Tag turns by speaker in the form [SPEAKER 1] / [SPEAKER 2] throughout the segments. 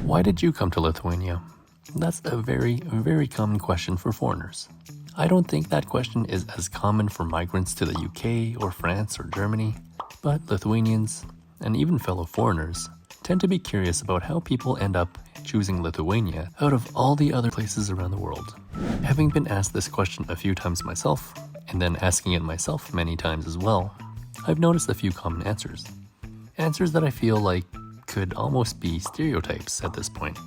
[SPEAKER 1] Why did you come to Lithuania? That's a very, very common question for foreigners. I don't think that question is as common for migrants to the UK or France or Germany, but Lithuanians, and even fellow foreigners, tend to be curious about how people end up choosing Lithuania out of all the other places around the world. Having been asked this question a few times myself, and then asking it myself many times as well, I've noticed a few common answers. Answers that I feel like could almost be stereotypes at this point.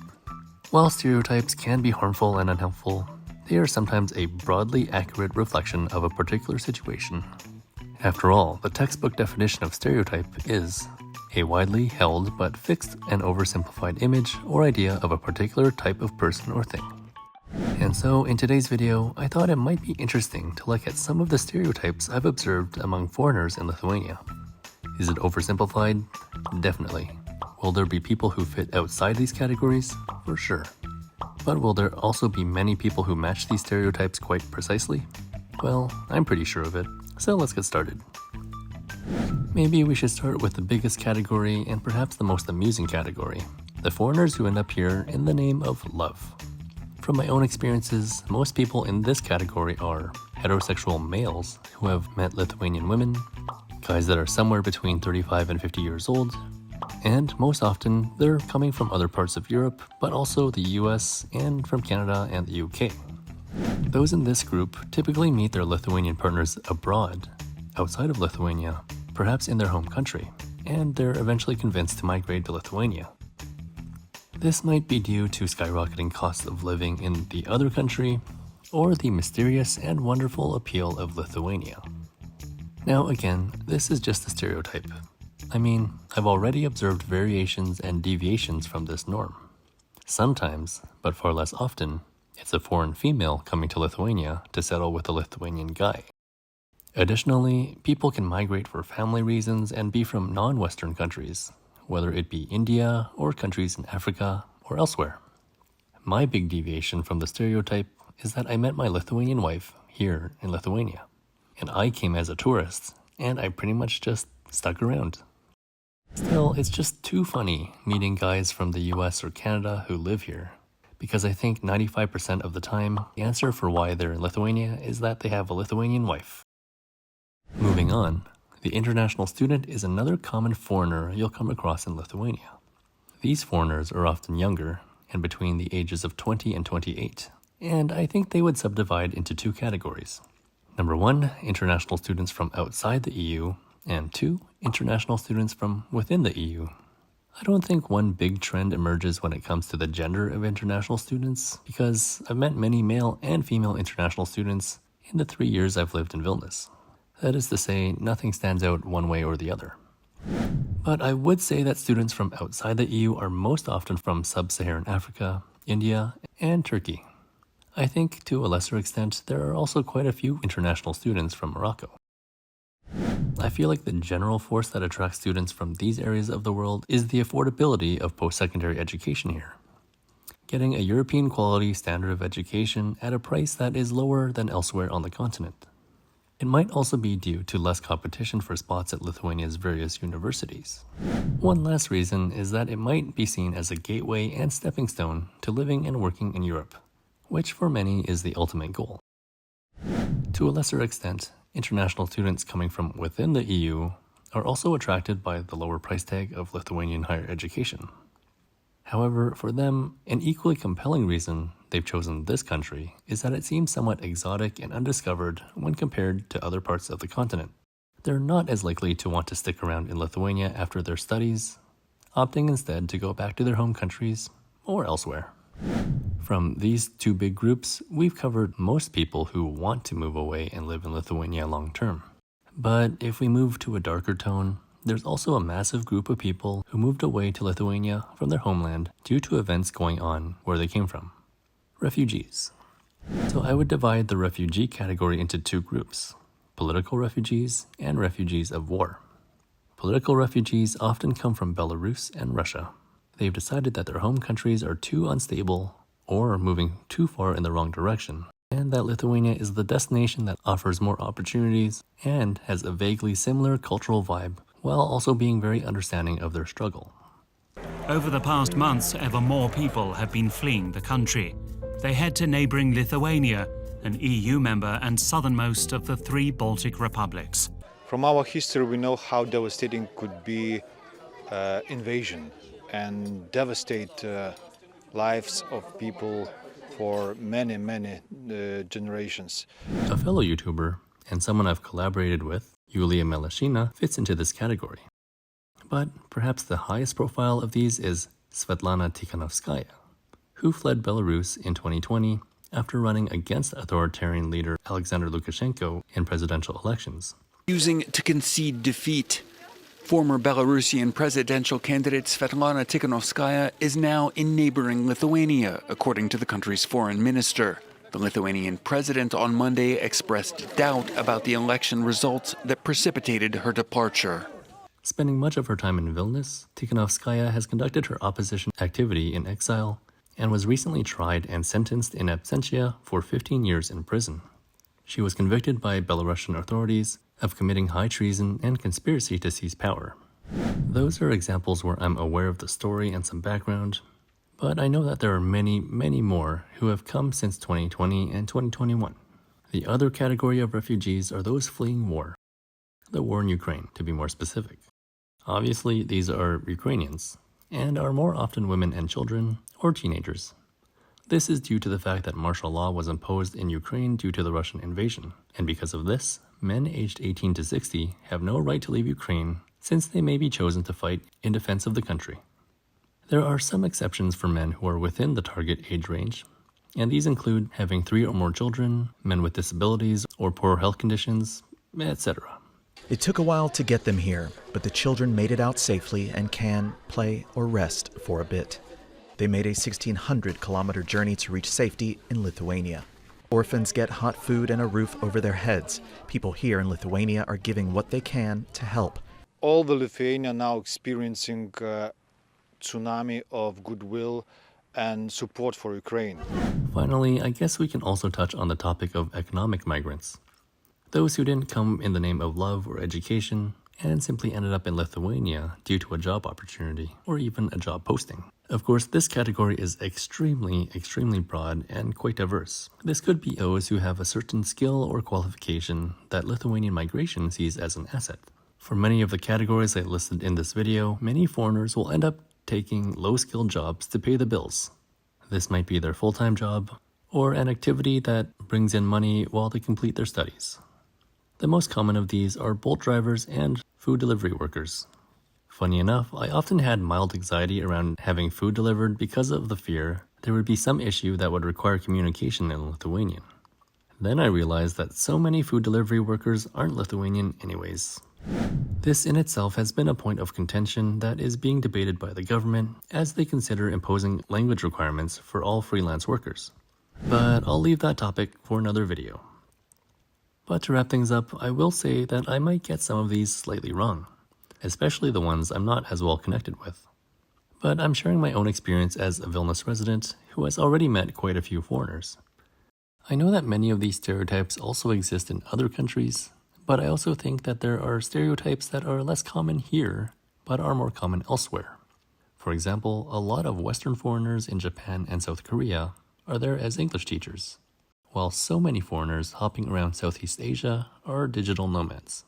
[SPEAKER 1] While stereotypes can be harmful and unhelpful, they are sometimes a broadly accurate reflection of a particular situation. After all, the textbook definition of stereotype is a widely held but fixed and oversimplified image or idea of a particular type of person or thing. And so in today's video, I thought it might be interesting to look at some of the stereotypes I've observed among foreigners in Lithuania. Is it oversimplified? Definitely. Will there be people who fit outside these categories? For sure. But will there also be many people who match these stereotypes quite precisely? Well, I'm pretty sure of it, so let's get started. Maybe we should start with the biggest category and perhaps the most amusing category, the foreigners who end up here in the name of love. From my own experiences, most people in this category are heterosexual males who have met Lithuanian women, guys that are somewhere between 35 and 50 years old, and most often they're coming from other parts of Europe, but also the US and from Canada and the UK. Those in this group typically meet their Lithuanian partners abroad, outside of Lithuania, perhaps in their home country, and they're eventually convinced to migrate to Lithuania. This might be due to skyrocketing costs of living in the other country, or the mysterious and wonderful appeal of Lithuania. Now again, this is just a stereotype. I mean, I've already observed variations and deviations from this norm. Sometimes, but far less often, it's a foreign female coming to Lithuania to settle with a Lithuanian guy. Additionally, people can migrate for family reasons and be from non-Western countries, whether it be India or countries in Africa or elsewhere. My big deviation from the stereotype is that I met my Lithuanian wife here in Lithuania, and I came as a tourist, and I pretty much just stuck around. Still, it's just too funny meeting guys from the US or Canada who live here, because I think 95% of the time, the answer for why they're in Lithuania is that they have a Lithuanian wife. Moving on, the international student is another common foreigner you'll come across in Lithuania. These foreigners are often younger and between the ages of 20 and 28, and I think they would subdivide into two categories. Number one, international students from outside the EU, and two, international students from within the EU. I don't think one big trend emerges when it comes to the gender of international students, because I've met many male and female international students in the 3 years I've lived in Vilnius. That is to say, nothing stands out one way or the other. But I would say that students from outside the EU are most often from sub-Saharan Africa, India, and Turkey. I think to a lesser extent, there are also quite a few international students from Morocco. I feel like the general force that attracts students from these areas of the world is the affordability of post-secondary education here. Getting a European quality standard of education at a price that is lower than elsewhere on the continent. It might also be due to less competition for spots at Lithuania's various universities. One last reason is that it might be seen as a gateway and stepping stone to living and working in Europe, which for many is the ultimate goal. To a lesser extent, international students coming from within the EU are also attracted by the lower price tag of Lithuanian higher education. However, for them, an equally compelling reason they've chosen this country is that it seems somewhat exotic and undiscovered when compared to other parts of the continent. They're not as likely to want to stick around in Lithuania after their studies, opting instead to go back to their home countries or elsewhere. From these two big groups, we've covered most people who want to move away and live in Lithuania long term. But if we move to a darker tone, there's also a massive group of people who moved away to Lithuania from their homeland due to events going on where they came from. Refugees. So I would divide the refugee category into two groups: political refugees and refugees of war. Political refugees often come from Belarus and Russia. They've decided that their home countries are too unstable or moving too far in the wrong direction, and that Lithuania is the destination that offers more opportunities and has a vaguely similar cultural vibe, while also being very understanding of their struggle.
[SPEAKER 2] Over the past months, ever more people have been fleeing the country. They head to neighboring Lithuania, an EU member and southernmost of the 3 Baltic republics.
[SPEAKER 3] From our history, we know how devastating could be invasion and devastate lives of people for many, many generations.
[SPEAKER 1] A fellow YouTuber, and someone I've collaborated with, Yulia Melashina, fits into this category. But perhaps the highest profile of these is Svetlana Tikhanovskaya, who fled Belarus in 2020 after running against authoritarian leader Alexander Lukashenko in presidential elections.
[SPEAKER 4] Using to concede defeat. Former Belarusian presidential candidate Svetlana Tikhanovskaya is now in neighboring Lithuania, according to the country's foreign minister. The Lithuanian president on Monday expressed doubt about the election results that precipitated her departure.
[SPEAKER 1] Spending much of her time in Vilnius, Tikhanovskaya has conducted her opposition activity in exile and was recently tried and sentenced in absentia for 15 years in prison. She was convicted by Belarusian authorities of committing high treason and conspiracy to seize power. Those are examples where I'm aware of the story and some background, but I know that there are many, many more who have come since 2020 and 2021. The other category of refugees are those fleeing war. The war in Ukraine, to be more specific. Obviously, these are Ukrainians, and are more often women and children, or teenagers. This is due to the fact that martial law was imposed in Ukraine due to the Russian invasion, and because of this, men aged 18 to 60 have no right to leave Ukraine since they may be chosen to fight in defense of the country. There are some exceptions for men who are within the target age range, and these include having 3 or more children, men with disabilities or poor health conditions, etc.
[SPEAKER 5] It took a while to get them here, but the children made it out safely and can play or rest for a bit. They made a 1,600-kilometer journey to reach safety in Lithuania. Orphans get hot food and a roof over their heads. People here in Lithuania are giving what they can to help.
[SPEAKER 3] All the Lithuania now experiencing tsunami of goodwill and support for Ukraine.
[SPEAKER 1] Finally, I guess we can also touch on the topic of economic migrants. Those who didn't come in the name of love or education and simply ended up in Lithuania due to a job opportunity or even a job posting. Of course, this category is extremely broad and quite diverse. This could be those who have a certain skill or qualification that Lithuanian migration sees as an asset. For many of the categories I listed in this video, many foreigners will end up taking low-skilled jobs to pay the bills. This might be their full-time job or an activity that brings in money while they complete their studies. The most common of these are Bolt drivers and food delivery workers. Funny enough, I often had mild anxiety around having food delivered because of the fear there would be some issue that would require communication in Lithuanian. Then I realized that so many food delivery workers aren't Lithuanian anyways. This in itself has been a point of contention that is being debated by the government as they consider imposing language requirements for all freelance workers. But I'll leave that topic for another video. But to wrap things up, I will say that I might get some of these slightly wrong, especially the ones I'm not as well connected with. But I'm sharing my own experience as a Vilnius resident who has already met quite a few foreigners. I know that many of these stereotypes also exist in other countries, but I also think that there are stereotypes that are less common here, but are more common elsewhere. For example, a lot of Western foreigners in Japan and South Korea are there as English teachers, while so many foreigners hopping around Southeast Asia are digital nomads.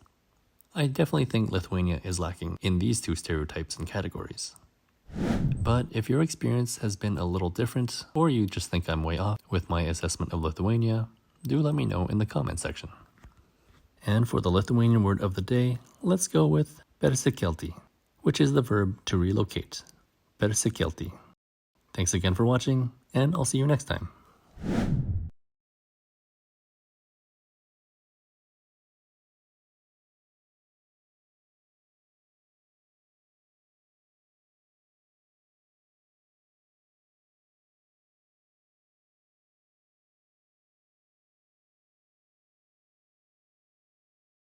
[SPEAKER 1] I definitely think Lithuania is lacking in these two stereotypes and categories. But if your experience has been a little different, or you just think I'm way off with my assessment of Lithuania, do let me know in the comment section. And for the Lithuanian word of the day, let's go with persikelti, which is the verb to relocate. Persikelti. Thanks again for watching, and I'll see you next time.